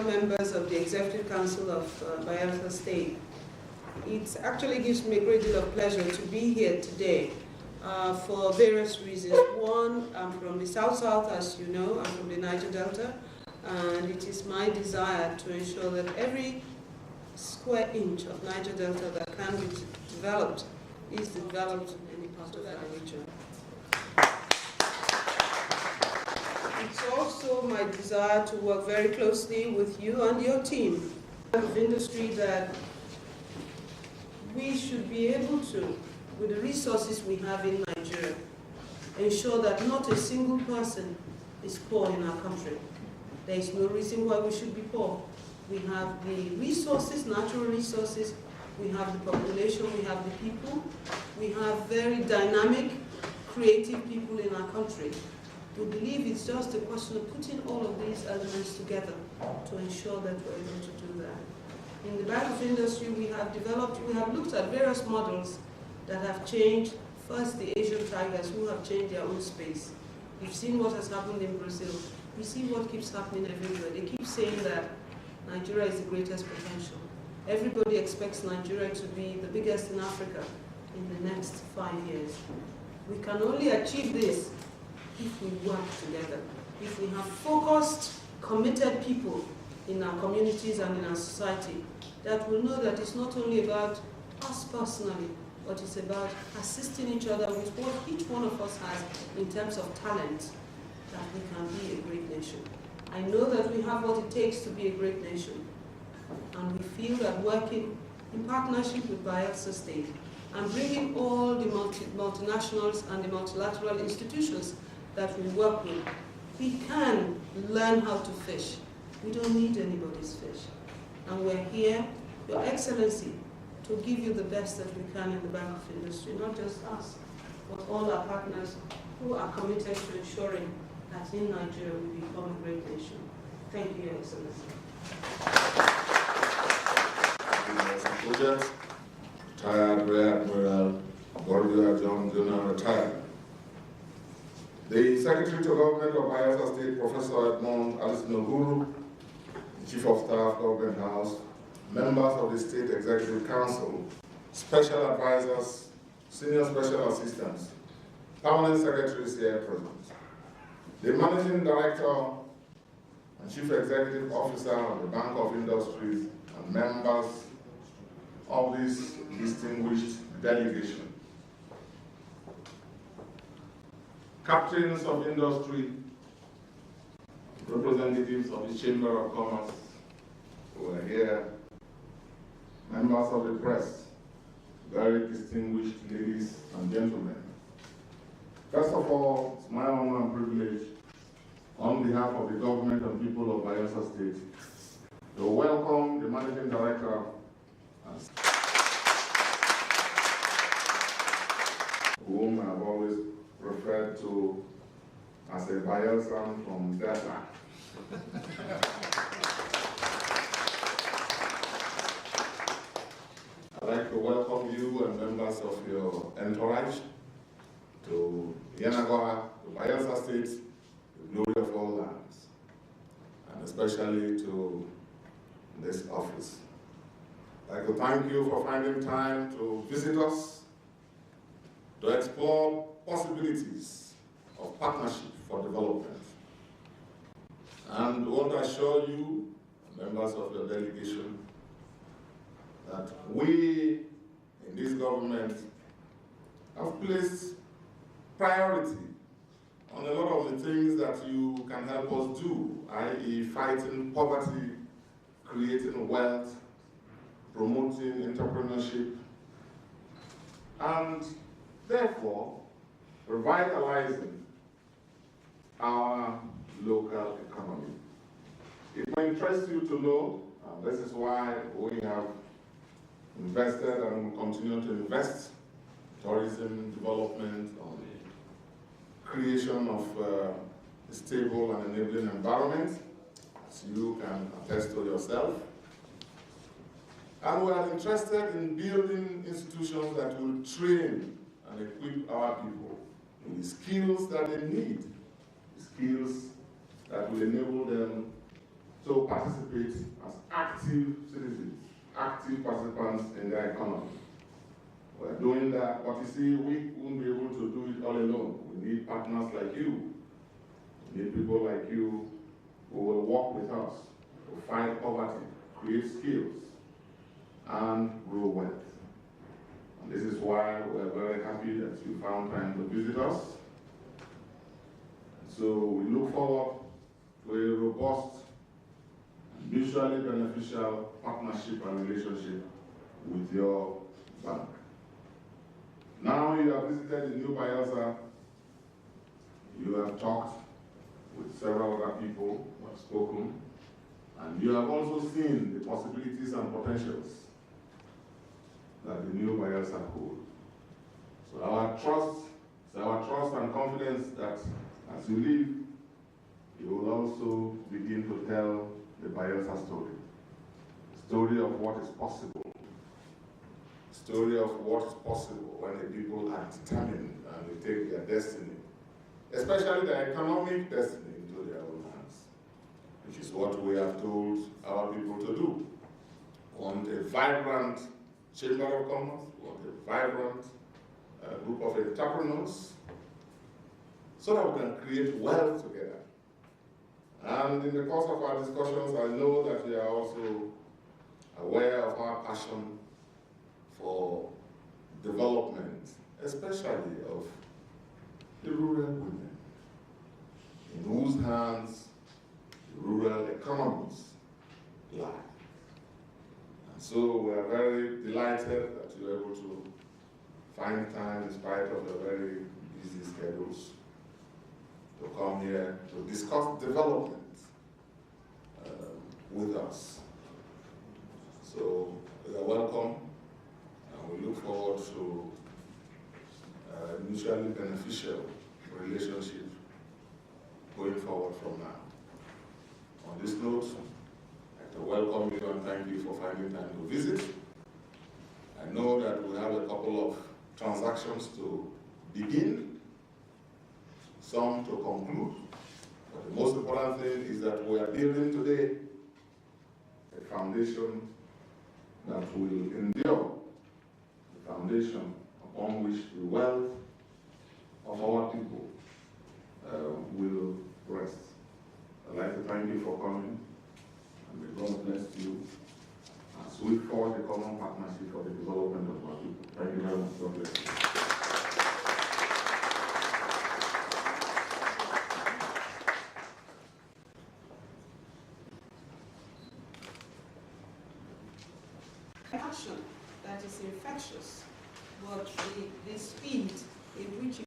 fellow members of the Executive Council of Bayelsa State. It actually gives me a great deal of pleasure to be here today for various reasons. One, I'm from the South-South, as you know. I'm from the Niger Delta, and it is my desire to ensure that every square inch of Niger Delta that can be developed is developed in the part of that region. It's also my desire to work very closely with you and your team of industry that we should be able to, with the resources we have in Nigeria, ensure that not a single person is poor in our country. There is no reason why we should be poor. We have the resources, natural resources, we have the population, we have the people, we have very dynamic, creative people in our country. We believe it's just a question of putting all of these elements together to ensure that we're able to do that. In the back of industry, we have looked at various models that have changed. First, the Asian tigers who have changed their own space. We've seen what has happened in Brazil. We see what keeps happening everywhere. They keep saying that Nigeria is the greatest potential. Everybody expects Nigeria to be the biggest in Africa in the next 5 years. We can only achieve this if we work together, if we have focused, committed people in our communities and in our society that will know that it's not only about us personally, but it's about assisting each other with what each one of us has in terms of talent, that we can be a great nation. I know that we have what it takes to be a great nation, and we feel that working in partnership with Bayelsa State and bringing all the multinationals and the multilateral institutions that we work with, we can learn how to fish. We don't need anybody's fish. And we're here, Your Excellency, to give you the best that we can in the back of industry, not just us, but all our partners who are committed to ensuring that in Nigeria we become a great nation. Thank you, Your Excellency. Retired Rear Admiral Gordia John Jr. retired. The Secretary to Government of Bayelsa State, Professor Edmond Alice Noguru, Chief of Staff, Government House, members of the State Executive Council, special advisors, senior special assistants, permanent secretaries here present, the Managing Director and Chief Executive Officer of the Bank of Industries, and members of this distinguished delegation. Captains of industry, representatives of the Chamber of Commerce who are here, members of the press, very distinguished ladies and gentlemen. First of all, it's my honor and privilege, on behalf of the government and people of Bayelsa State, to welcome the Managing Director, whom I've always referred to as a Bayelsan from Delta. I'd like to welcome you and members of your entourage to Yenagoa, to Bayelsa State, the glory of all lands, and especially to this office. I'd like to thank you for finding time to visit us, to explore possibilities of partnership for development. And I want to assure you, members of your delegation, that we in this government have placed priority on a lot of the things that you can help us do, i.e. fighting poverty, creating wealth, promoting entrepreneurship, and therefore revitalizing our local economy. It may interest you to know, and this is why we have invested and will continue to invest in tourism development, on the creation of a stable and enabling environment, as you can attest to yourself. And we are interested in building institutions that will train and equip our people with the skills that they need, the skills that will enable them to participate as active citizens, active participants in their economy. We're doing that, but you see, we won't be able to do it all alone. We need partners like you. We need people like you who will work with us to fight poverty, create skills, and grow wealth. And this is why we're very happy that you found time to visit us. So we look forward to a robust, mutually beneficial partnership and relationship with your bank. Now you have visited the new Bayelsa, you have talked with several other people who have spoken, and you have also seen the possibilities and potentials that the new Bayelsa hold. So our trust and confidence that as you leave, you will also begin to tell the Bayelsa story. The story of what is possible. The story of what is possible when the people are determined and they take their destiny, especially their economic destiny, into their own hands, which is what we have told our people to do. We want a vibrant Chamber of Commerce, we want a vibrant group of entrepreneurs, so that we can create wealth together. And in the course of our discussions, I know that you are also aware of our passion for development, especially of the rural women, in whose hands the rural economies lie. And so we are very delighted that you are able to find time, in spite of your very busy schedules, to come here to discuss development with us. So you are welcome, and we look forward to a mutually beneficial relationship going forward from now. On this note, I'd like to welcome you and thank you for finding time to visit. I know that we have a couple of transactions to begin, some to conclude, but the most important thing is that we are building today a foundation that will endure, the foundation upon which the wealth of our people will rest. I'd like to thank you for coming, and may God bless you as we forge a common partnership for the development of our people. Thank you very much. God bless you. Passion that is infectious, but the speed in which